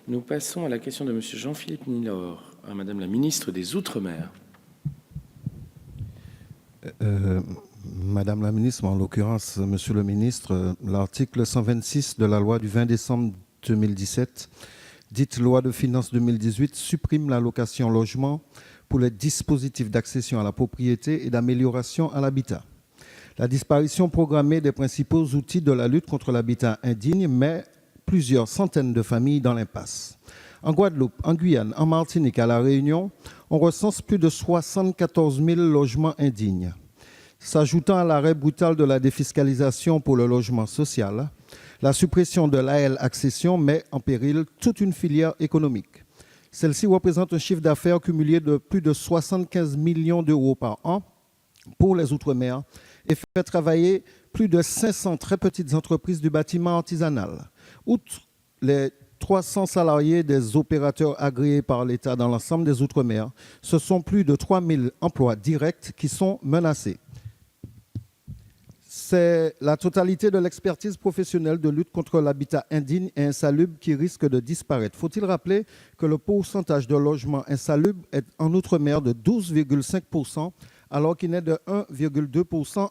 Nous passons à la question de M. Jean-Philippe Nilor, à Madame la ministre des Outre-mer. Madame la ministre, en l'occurrence, Monsieur le ministre, l'article 126 de la loi du 20 décembre 2017, dite loi de finances 2018, supprime l'allocation logement pour les dispositifs d'accession à la propriété et d'amélioration à l'habitat. La disparition programmée des principaux outils de la lutte contre l'habitat indigne met plusieurs centaines de familles dans l'impasse. En Guadeloupe, en Guyane, en Martinique, à La Réunion, on recense plus de 74 000 logements indignes. S'ajoutant à l'arrêt brutal de la défiscalisation pour le logement social, la suppression de l'AL Accession met en péril toute une filière économique. Celle-ci représente un chiffre d'affaires cumulé de plus de 75 millions d'euros par an pour les Outre-mer et fait travailler plus de 500 très petites entreprises du bâtiment artisanal. Outre les 300 salariés des opérateurs agréés par l'État dans l'ensemble des Outre-mer, ce sont plus de 3 000 emplois directs qui sont menacés. C'est la totalité de l'expertise professionnelle de lutte contre l'habitat indigne et insalubre qui risque de disparaître. Faut-il rappeler que le pourcentage de logements insalubres est en Outre-mer de 12,5%, alors qu'il n'est de 1,2%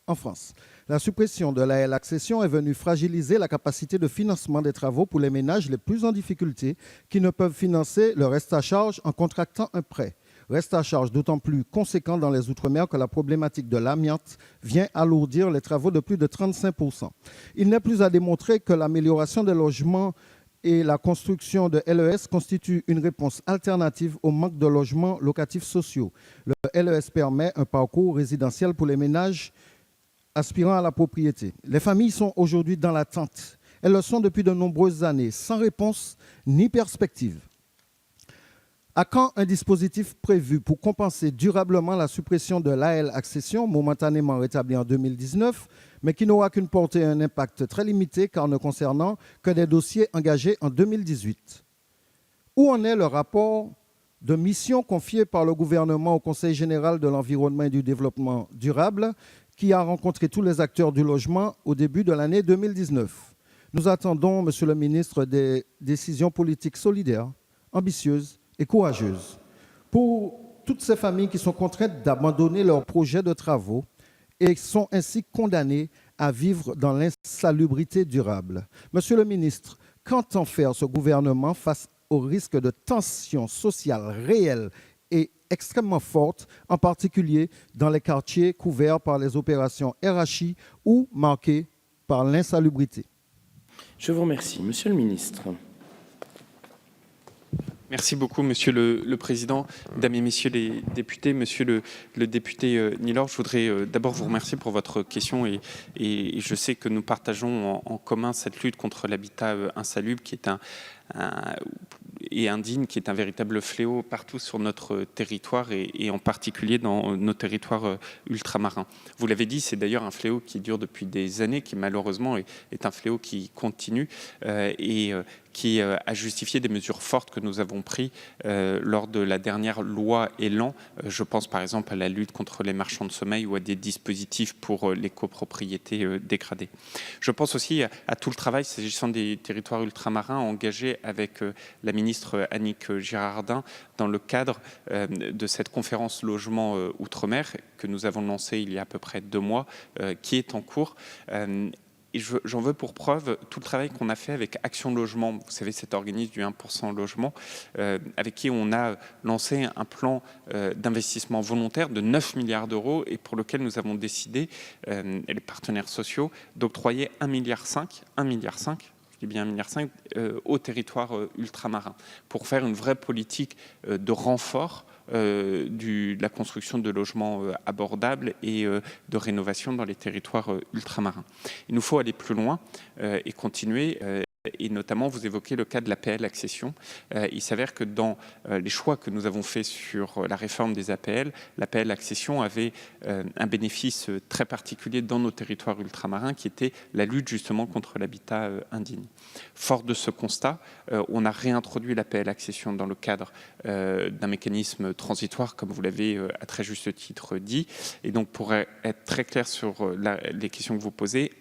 en France. La suppression de l'AL Accession est venue fragiliser la capacité de financement des travaux pour les ménages les plus en difficulté qui ne peuvent financer le reste à charge en contractant un prêt. Reste à charge d'autant plus conséquent dans les Outre-mer que la problématique de l'amiante vient alourdir les travaux de plus de 35%. Il n'est plus à démontrer que l'amélioration des logements et la construction de LES constituent une réponse alternative au manque de logements locatifs sociaux. Le LES permet un parcours résidentiel pour les ménages aspirant à la propriété. Les familles sont aujourd'hui dans l'attente. Elles le sont depuis de nombreuses années, sans réponse ni perspective. À quand un dispositif prévu pour compenser durablement la suppression de l'AL Accession, momentanément rétablie en 2019, mais qui n'aura qu'une portée et un impact très limité car ne concernant que des dossiers engagés en 2018? Où en est le rapport de mission confié par le gouvernement au Conseil général de l'environnement et du développement durable qui a rencontré tous les acteurs du logement au début de l'année 2019? Nous attendons, Monsieur le ministre, des décisions politiques solidaires, ambitieuses et courageuse pour toutes ces familles qui sont contraintes d'abandonner leurs projets de travaux et sont ainsi condamnées à vivre dans l'insalubrité durable. Monsieur le ministre, qu'entend faire ce gouvernement face au risque de tensions sociales réelles et extrêmement fortes, en particulier dans les quartiers couverts par les opérations RHI ou marqués par l'insalubrité? Je vous remercie. Monsieur le ministre. Merci beaucoup, Monsieur le Président, Mesdames et Messieurs les députés. Monsieur le député Nilor, je voudrais d'abord vous remercier pour votre question et je sais que nous partageons en commun cette lutte contre l'habitat insalubre qui est et indigne, qui est un véritable fléau partout sur notre territoire et en particulier dans nos territoires ultramarins. Vous l'avez dit, c'est d'ailleurs un fléau qui dure depuis des années, qui malheureusement est un fléau qui continue et qui a justifié des mesures fortes que nous avons prises lors de la dernière loi Élan. Je pense par exemple à la lutte contre les marchands de sommeil ou à des dispositifs pour les copropriétés dégradées. Je pense aussi à tout le travail s'agissant des territoires ultramarins engagé avec la ministre Annick Girardin dans le cadre de cette conférence logement outre-mer que nous avons lancée il y a à peu près 2 mois, qui est en cours. Et j'en veux pour preuve tout le travail qu'on a fait avec Action Logement, vous savez, cet organisme du 1% logement, avec qui on a lancé un plan d'investissement volontaire de 9 milliards d'euros et pour lequel nous avons décidé, les partenaires sociaux, d'octroyer 1,5 milliard, je dis bien 1,5 milliard, au territoire ultramarin, pour faire une vraie politique de renfort de la construction de logements abordables et de rénovation dans les territoires ultramarins. Il nous faut aller plus loin et continuer. Et notamment, vous évoquez le cas de l'APL Accession. Il s'avère que dans les choix que nous avons faits sur la réforme des APL, l'APL Accession avait un bénéfice très particulier dans nos territoires ultramarins qui était la lutte justement contre l'habitat indigne. Fort de ce constat, on a réintroduit l'APL Accession dans le cadre d'un mécanisme transitoire, comme vous l'avez à très juste titre dit. Et donc, pour être très clair sur les questions que vous posez,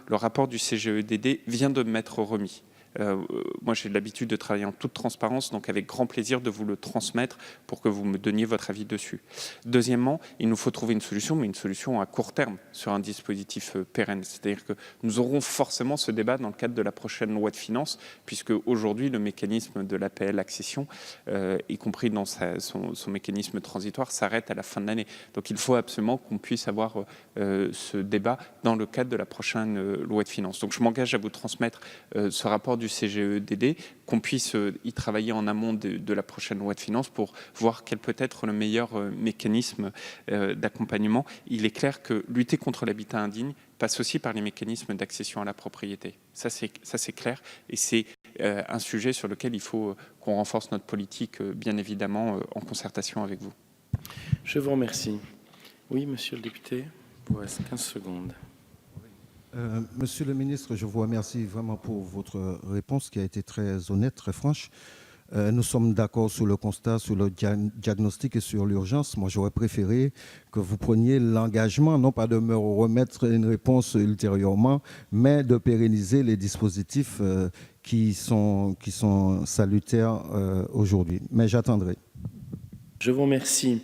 le rapport du CGEDD vient de m'être remis. Moi, j'ai l'habitude de travailler en toute transparence, donc avec grand plaisir de vous le transmettre pour que vous me donniez votre avis dessus. Deuxièmement, il nous faut trouver une solution, mais une solution à court terme sur un dispositif pérenne. C'est-à-dire que nous aurons forcément ce débat dans le cadre de la prochaine loi de finances, puisque aujourd'hui, le mécanisme de l'APL accession, y compris dans son mécanisme transitoire, s'arrête à la fin de l'année. Donc il faut absolument qu'on puisse avoir ce débat dans le cadre de la prochaine loi de finances. Donc je m'engage à vous transmettre ce rapport du CGEDD, qu'on puisse y travailler en amont de la prochaine loi de finances pour voir quel peut être le meilleur mécanisme d'accompagnement. Il est clair que lutter contre l'habitat indigne passe aussi par les mécanismes d'accession à la propriété. Ça c'est clair, et c'est un sujet sur lequel il faut qu'on renforce notre politique, bien évidemment, en concertation avec vous. Je vous remercie. Oui, monsieur le député, il vous reste 15 secondes. Monsieur le ministre, je vous remercie vraiment pour votre réponse qui a été très honnête, très franche. Nous sommes d'accord sur le constat, sur le diagnostic et sur l'urgence. Moi, j'aurais préféré que vous preniez l'engagement, non pas de me remettre une réponse ultérieurement, mais de pérenniser les dispositifs qui sont salutaires aujourd'hui. Mais j'attendrai. Je vous remercie.